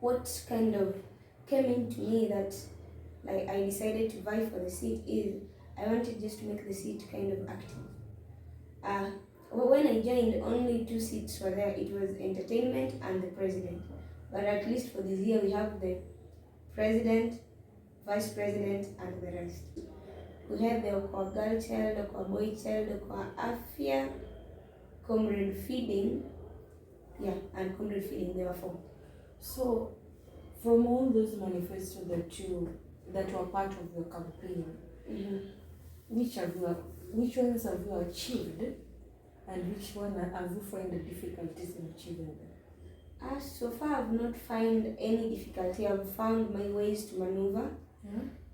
What kind of came into me that like I decided to vie for the seat is I wanted just to make the seat kind of active. When I joined, only two seats were there. It was entertainment and the president. But at least for this year, we have the president, vice president, and the rest. We have the Okwa girl child, Okwa boy child, Okwa afya, comrade feeding, and comrade feeding. There were four. So, from all those manifestos that were part of your campaign, which ones have you achieved, and which one have you found the difficulties in achieving them? So far, I've not found any difficulty. I've found my ways to maneuver.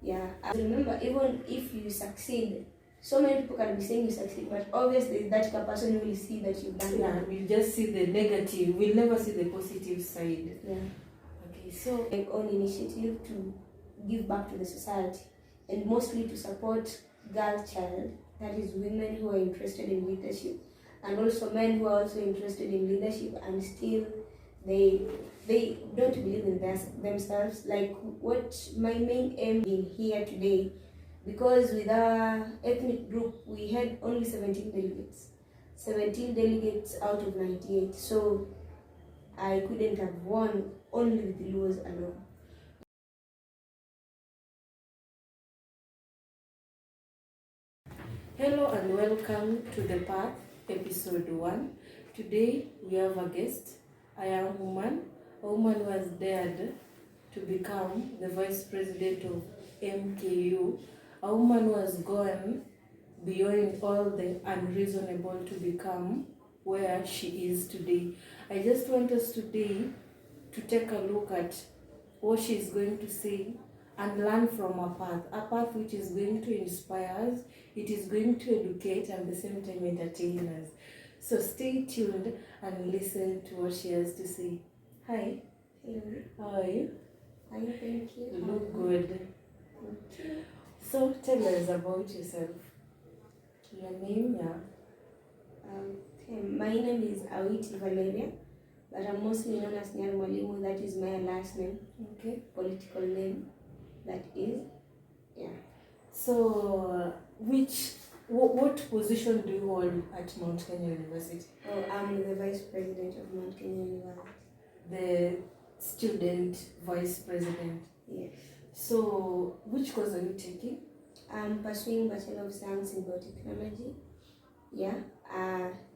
I remember, even if you succeed, so many people can be saying you succeed, but obviously that person who will see that you've done that. We just see the negative. We'll never see the positive side. Okay, so my own initiative to give back to the society, and mostly to support girl child, that is women who are interested in leadership, and also men who are also interested in leadership and still they don't believe in themselves. Like what my main aim in here today, because with our ethnic group we had only 17 delegates out of 98, so I couldn't have won only with the Luos alone. Hello and welcome to The Path, episode 1. Today we have a guest, a young woman, a woman who has dared to become the vice president of MKU, a woman who has gone beyond all the unreasonable to become where she is today. I just want us today to take a look at what she is going to say and learn from a path which is going to inspire us, it is going to educate and at the same time entertain us. So stay tuned and listen to what she has to say. Hi. Hello. How are you? Fine, thank you. You look good. Okay. So tell us about yourself. Your name, My name is Awiti Valeria, but I'm mostly known as Nyar Mwalimu. That is my last name. Okay. Political name. That is, So, what position do you hold at Mount Kenya University? Oh, I'm the vice president of Mount Kenya University. The student vice president. Yes. So, which course are you taking? I'm pursuing Bachelor of Science in Biotechnology.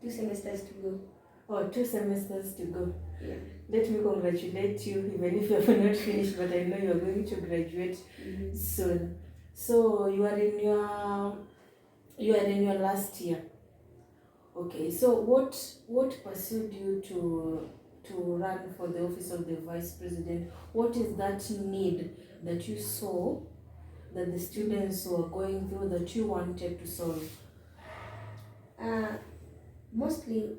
2 semesters to go. Oh, 2 semesters to go. Yeah. Let me congratulate you, even if you have not finished, but I know you are going to graduate soon. So you are in your last year. Okay. So what pursued you to run for the office of the vice president? What is that need that you saw that the students were going through that you wanted to solve? Mostly,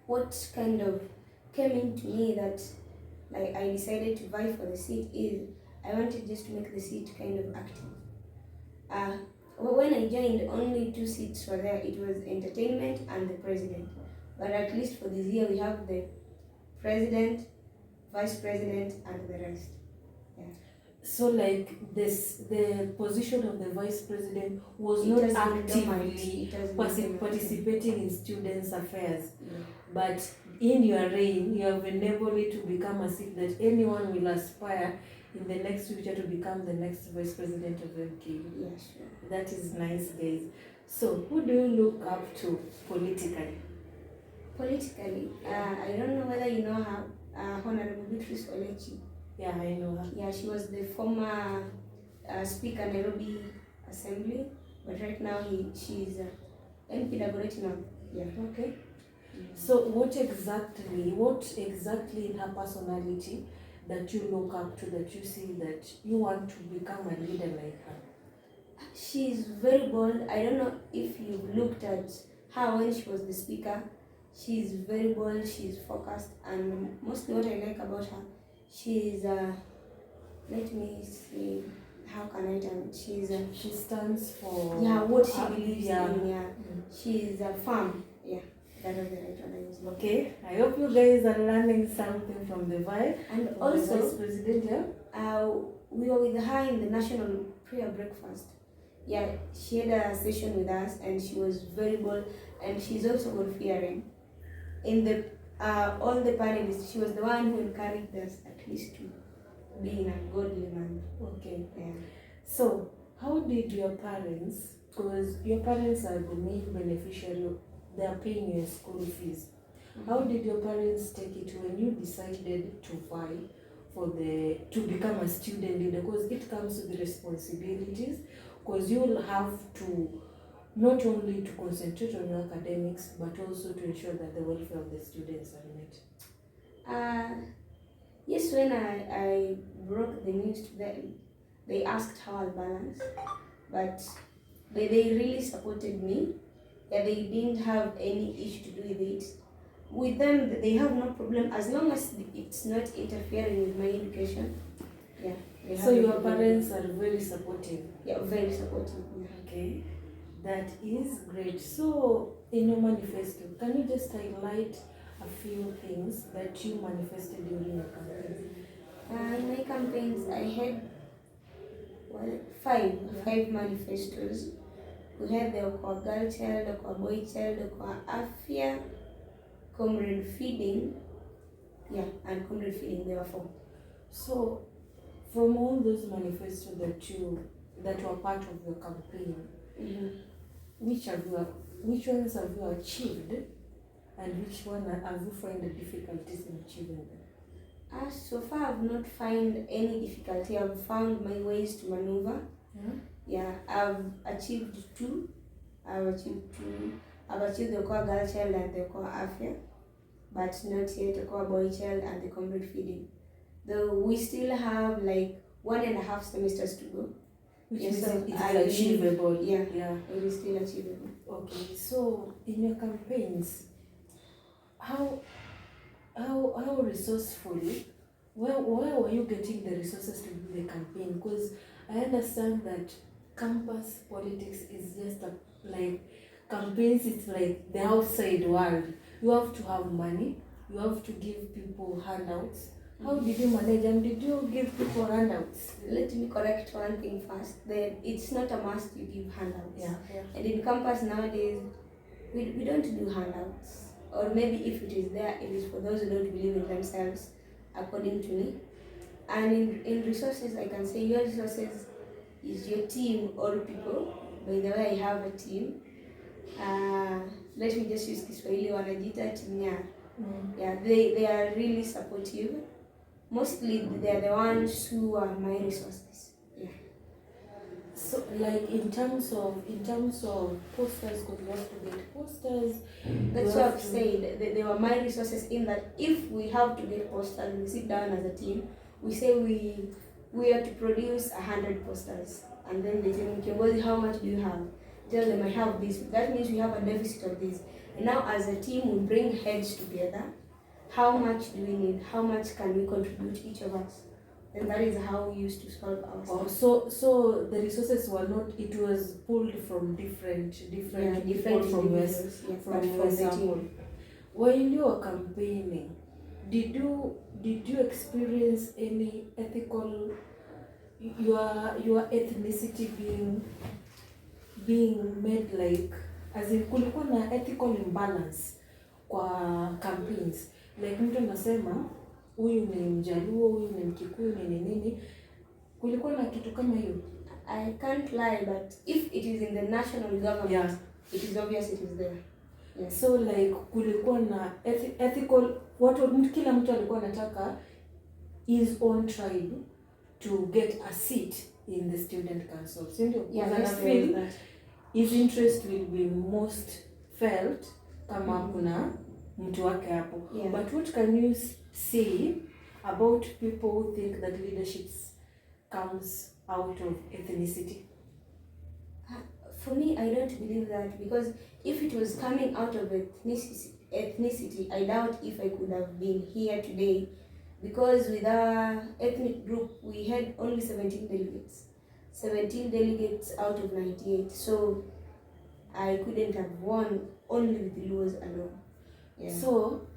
what kind of came into me that like I decided to vie for the seat is I wanted just to make the seat kind of active. When I joined, only 2 seats were there. It was entertainment and the president. But at least for this year, we have the president, vice president, and the rest. So like this, the position of the vice president was not actively participating in students' affairs, but in your reign, you have enabled it to become a seat that anyone will aspire in the next future to become the next vice president of MK. Yes, sure. That is nice, guys. So who do you look up to politically? Politically, I don't know whether you know her, Honorable Beatrice Olechi. Yeah, I know her. Yeah, she was the former Speaker Nairobi Assembly, but right now she's MP Dagoretti now. Yeah. Okay. So what exactly in her personality that you look up to, that you see that you want to become a leader like her? She's very bold. I don't know if you've looked at her when she was the speaker. She's very bold, she's focused, and mostly what I like about her, she's let me see, how can I tell? She stands for what she believes yeah. in. Yeah, she's a farm. Yeah, that was the right one I used. Okay, I hope you guys are learning something from the vibe. And from also, the Vice President, yeah? We were with her in the national prayer breakfast. Yeah, she had a session with us, and she was very bold, and she's also God fearing. In the all the panelists, she was the one who encouraged us at least to be in a godly man. Okay. Yeah. So, how did your parents, because your parents are the main beneficiary, they are paying your school fees. How did your parents take it when you decided to vie to become a student leader? Because it comes with responsibilities, because you'll have to not only to concentrate on your academics, but also to ensure that the welfare of the students are met. Yes, when I broke the news to them, they asked how I'll balance, but they really supported me. Yeah, they didn't have any issue to do with it. With them, they have no problem as long as it's not interfering with my education. Yeah. So your parents are very supportive? Yeah, very supportive. Yeah. Okay, that is great. So in your manifesto, can you just highlight a few things that you manifested during your campaign? In my campaigns, I had five manifestos. We had the Okwa girl child, Okwa boy child, Okwa afya, comrade feeding, and comrade feeding. There were 4. So, from all those manifestos that were part of your campaign, which ones have you achieved, and which one have you found the difficulties in achieving them? So far, I've not found any difficulty. I've found my ways to maneuver. Yeah, I've achieved 2. I've achieved the Okwa girl child and the Okwa afya, but not yet the Okwa boy child and the comrade feeding. Though we still have like 1.5 semesters to go. Which means it is achievable. Yeah, it is still achievable. Okay, so in your campaigns, how resourcefully, where were you getting the resources to do the campaign? Because I understand that campus politics is just like campaigns, it's like the outside world. You have to have money, you have to give people handouts. How did you manage, and did you give people handouts? Let me correct one thing first. It's not a must you give handouts. Yeah. And in campus nowadays, we don't do handouts. Or maybe if it is there, it is for those who don't believe in themselves, according to me. And in resources, I can say your resources is your team or people. By the way, I have a team. Let me just use Kiswahili, wanajita team Nyar. Yeah, they are really supportive. Mostly they are the ones who are my resources. Yeah. So like in terms of posters, because you have to get posters. That's what I've said. They were my resources in that if we have to get posters, we sit down as a team, we say we have to produce 100 posters. And then they tell me, okay, well, how much do you have? Tell them I have this. That means we have a deficit of this. And now as a team, we bring heads together. How much do we need? How much can we contribute, each of us? And that is how we used to solve our stuff. So the resources were not, it was pulled from different people from the team. While you were campaigning, did you experience any ethical, your ethnicity being made like, as in kulikuwa na ethical imbalance kwa campaigns? Like mtu anasema huyu ni Mjaluo, huyu ni Mkikuyu, ni nini. Kulikuwa na kitu kama hiyo? I can't lie, but if it is in the national government, it is obvious it is there. Yeah. So like kulikuwa na ethical, kila mtu alikuwa anataka his own tribe to get a seat in the student council. So I feel that his interest will be most felt kama kuna mtu wake hapo. But what can you say about people who think that leadership comes out of ethnicity? For me, I don't believe that, because if it was coming out of ethnicity, I doubt if I could have been here today, because with our ethnic group, we had only 17 delegates. 17 delegates out of 98. So I couldn't have won only with the Luos alone. Yeah. So,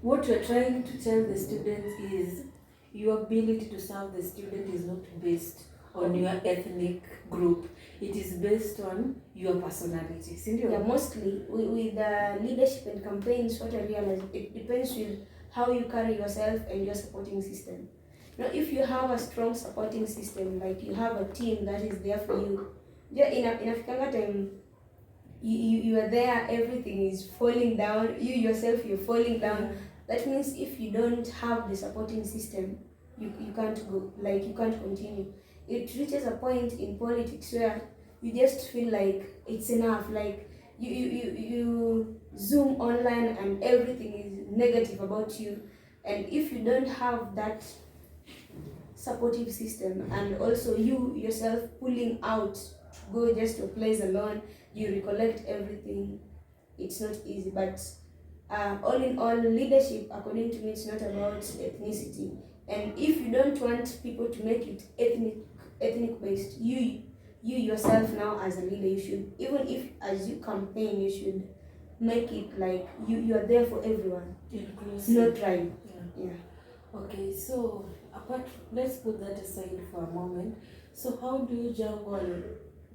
what you're trying to tell the students is your ability to serve the student is not based on your ethnic group. It is based on your personality. Yeah, mostly with leadership and campaigns, what I realized, it depends with how you carry yourself and your supporting system. Now, if you have a strong supporting system, like you have a team that is there for you, yeah, in African time, you are there, everything is falling down, you yourself, you're falling down. That means if you don't have the supporting system, you can't go, like you can't continue. It reaches a point in politics where you just feel like it's enough, like you zoom online and everything is negative about you. And if you don't have that supportive system, and also you yourself pulling out to go just to a place alone, you recollect everything, it's not easy. But all in all, leadership, according to me, it's not about ethnicity. And if you don't want people to make it ethnic based, you yourself now as a leader, you should, even if as you campaign, you should make it like you are there for everyone, not tribe. Yeah. Okay, so let's put that aside for a moment. So how do you juggle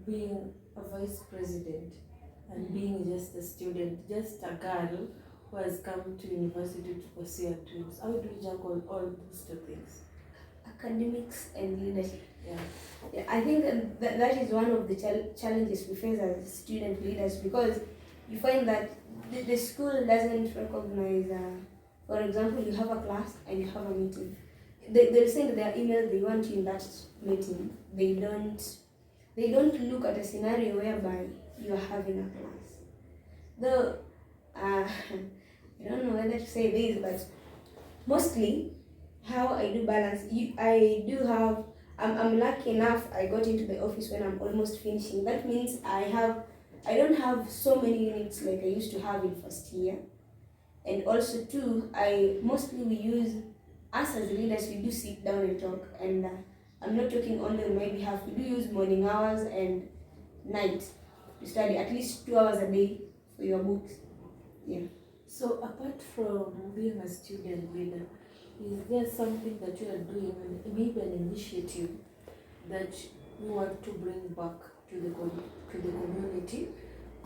being a vice president and being just a student, just a girl who has come to university to pursue her dreams? How do you juggle all those two things? Academics and leadership. Yeah, I think that is one of the challenges we face as student leaders, because you find that the school doesn't recognize, for example, you have a class and you have a meeting. They'll send their email, they want you in that meeting. They don't look at a scenario whereby you are having a class. Though, I don't know whether to say this, but mostly how I do balance, I'm lucky enough I got into the office when I'm almost finishing. That means I don't have so many units like I used to have in first year. And also too, we use, us as leaders, we do sit down and talk. And I'm not talking only on my behalf, we do use morning hours and night to study, at least 2 hours a day for your books. Yeah. So apart from being a student leader, is there something that you are doing, maybe an initiative that you want to bring back to the community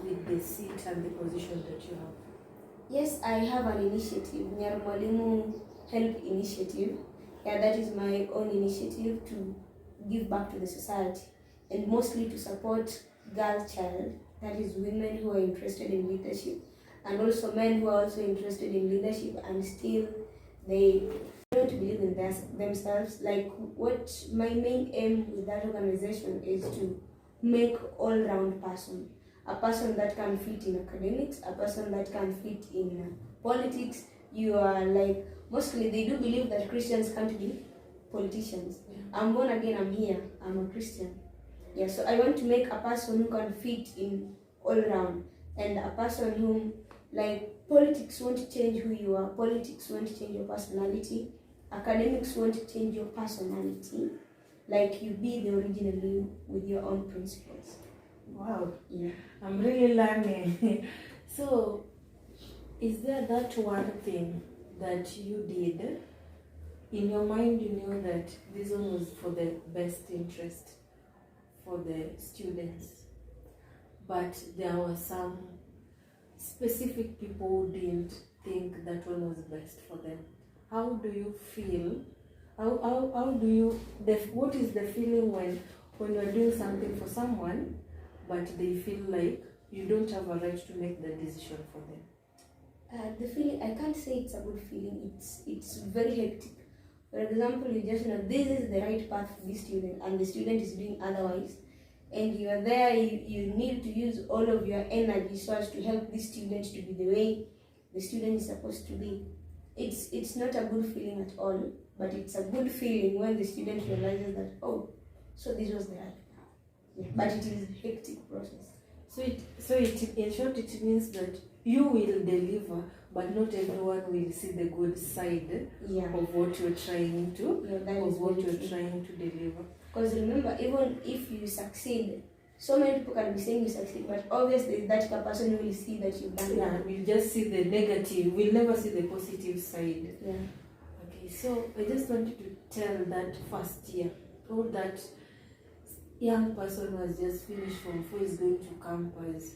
with the seat and the position that you have? Yes, I have an initiative, Nyar Mwalimu Help Initiative. Yeah, that is my own initiative to give back to the society, and mostly to support girl child, that is women who are interested in leadership, and also men who are also interested in leadership and still they don't believe in themselves. Like, what my main aim with that organization is to make all-round person, a person that can fit in academics, a person that can fit in politics. You are like, mostly they do believe that Christians can't be politicians. I'm born again, I'm here, I'm a Christian. Yeah, so I want to make a person who can fit in all around, and a person whom, like, politics won't change who you are, politics won't change your personality, academics won't change your personality. Like, you be the original you with your own principles. Wow. Yeah. I'm really learning. So, is there that one thing that you did, in your mind you knew that this one was for the best interest for the students, but there were some specific people who didn't think that one was best for them? How do you feel? How do you, what is the feeling when you're doing something for someone, but they feel like you don't have a right to make the decision for them? The feeling, I can't say it's a good feeling. It's very hectic. For example, you just know this is the right path for this student, and the student is doing otherwise, and you are there. You need to use all of your energy so as to help this student to be the way the student is supposed to be. It's not a good feeling at all, but it's a good feeling when the student realizes that, oh, so this was the right path. Yeah. But it is a hectic process. So in short, it means that you will deliver, but not everyone will see the good side of what you're trying to, trying to deliver. Because remember, even if you succeed, so many people can be saying you succeed, but obviously that person will see that you've done Yeah, we just see the negative. We'll never see the positive side. Yeah. Okay, so I just wanted to tell that first year, or that young person was just finished from 4 is going to campus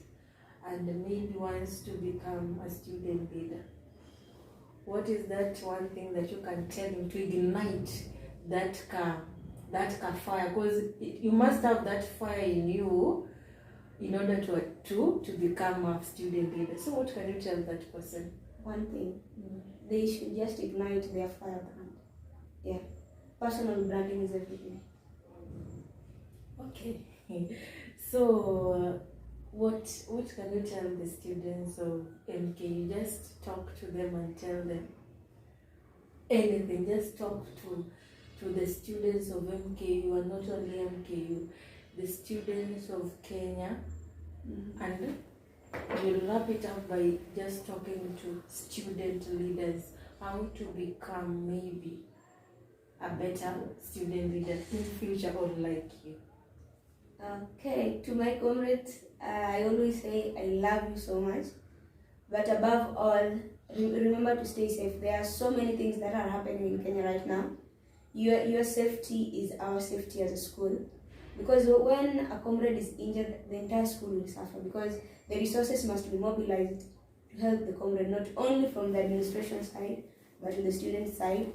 and maybe wants to become a student leader. What is that one thing that you can tell him to ignite that fire? Because you must have that fire in you in order to become a student leader. So what can you tell that person? One thing, they should just ignite their fire brand. Yeah, personal branding is everything. Okay. So what can you tell the students of MKU? Just talk to them and tell them anything. Just talk to the students of MKU, and not only MKU, the students of Kenya. And we'll wrap it up by just talking to student leaders, how to become maybe a better student leader in future, or like you. Okay, to my comrades, I always say I love you so much, but above all, remember to stay safe. There are so many things that are happening in Kenya right now. Your safety is our safety as a school, because when a comrade is injured, the entire school will suffer, because the resources must be mobilized to help the comrade, not only from the administration side, but to the student side.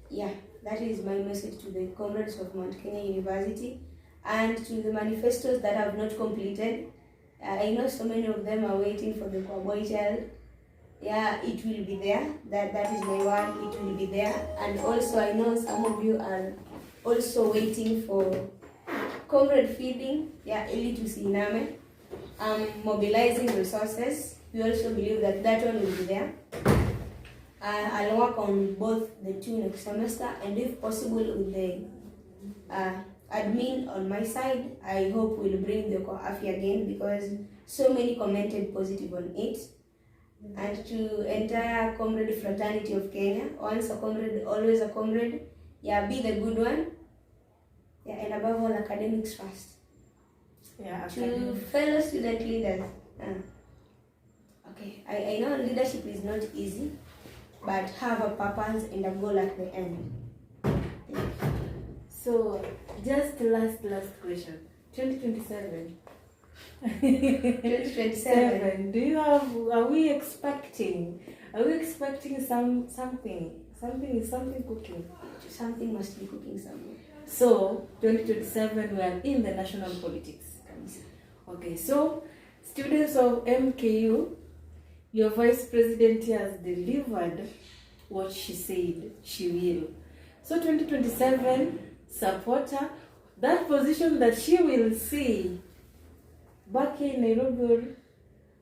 Yeah, that is my message to the comrades of Mount Kenya University, and to the manifestos that have not completed. I know so many of them are waiting for the Kwaboy child. Yeah, it will be there. That is my word, it will be there. And also I know some of you are also waiting for comrade feeding. Yeah, Elitu Siname. Mobilizing resources. We also believe that one will be there. I'll work on both the two next semester, and if possible with the admin on my side. I hope we'll bring the Koafi again, because so many commented positive on it. And to entire comrade fraternity of Kenya, once a comrade, always a comrade. Yeah, be the good one. Yeah, and above all, academics first. Yeah, to fellow student leaders. Okay, I know leadership is not easy, but have a purpose and a goal at the end. So, just last question. 2027. 2027. Do you have? Are we expecting something cooking? Something must be cooking somewhere. So 2027, we are in the national politics. Okay, so students of MKU, your vice president has delivered what she said she will. So 2027, support her. That position that she will see back in Nairobi,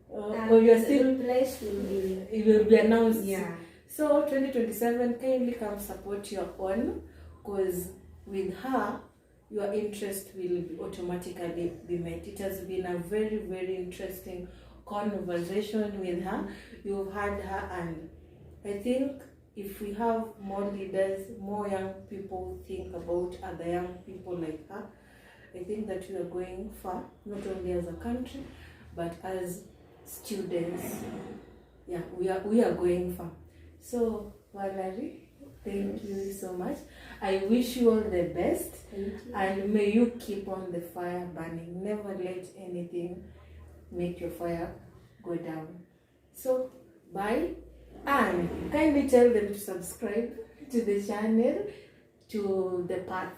or you are still place it will be announced. Yeah. So 2027, kindly come support your own, because with her, your interest will automatically be met. It has been a very, very interesting conversation with her. You've had her, and I think if we have more leaders, more young people think about other young people like her, I think that we are going far, not only as a country, but as students. Yeah, we are going far. So, Valerie, thank you so much. I wish you all the best. Thank you. And may you keep on the fire burning. Never let anything make your fire go down. So, bye. And kindly tell them to subscribe to the channel, to the path.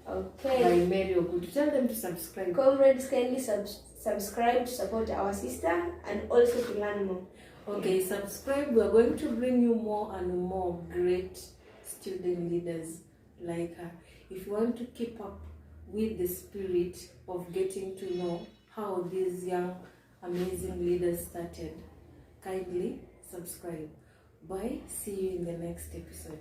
Okay. By Mary Ogudu. Tell them to subscribe. Comrades, kindly subscribe to support our sister, and also to learn more. Okay, subscribe. We're going to bring you more and more great student leaders like her. If you want to keep up with the spirit of getting to know how these young, amazing leaders started, kindly subscribe. Bye. See you in the next episode.